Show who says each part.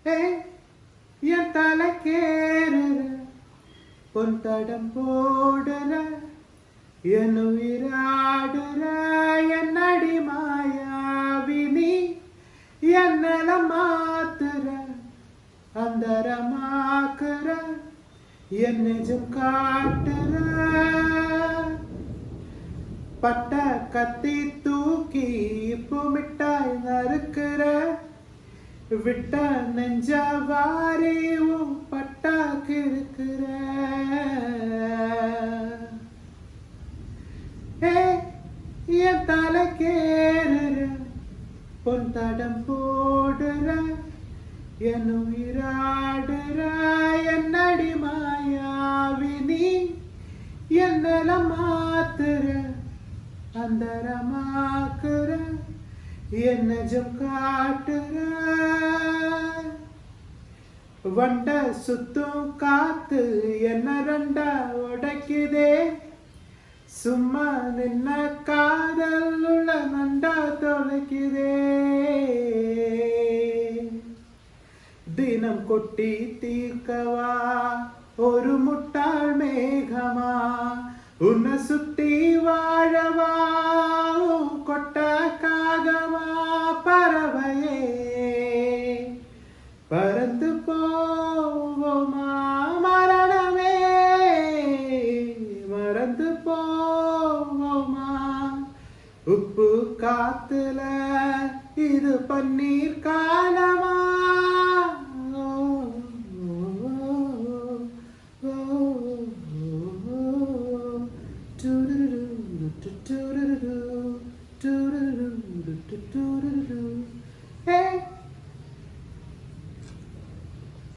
Speaker 1: என் தலைக்கேறுற பொன் தடம் போடுற என் உயிராடுற என் அடிமாயாவினி என்னல மாத்துற அந்தரமாக்குற என் நெஜம் காட்டுற பட்ட கத்தி தூக்கி இப்போ மிட்டாய் நறுக்குற விட்ட நெஞ்ச வாரியும் பட்டாக்கு இருக்கிற என் தலைக்கேறுற பொன் தடம் போடுற என் உயிராடுற என் அடிமாயாவினி என்னல மாத்துற அந்தரமாக்குற என் நெஜம் காட்டுற வண்ட சுத்தும் காத்து என்ன ரெண்டா உடைக்குதே சும்மா நின்ன காதல் உள்ள நண்டா தொலைக்குதே தினம் கொட்டி தீர்க்கவா ஒரு முட்டாள் மேகமா உன்னை சுத்தி வாழவா கொட்ட காகமா பறவையே பறந்து போவோமா மரணமே மறந்து போவோமா உப்பு காத்துல இது பன்னீர் கால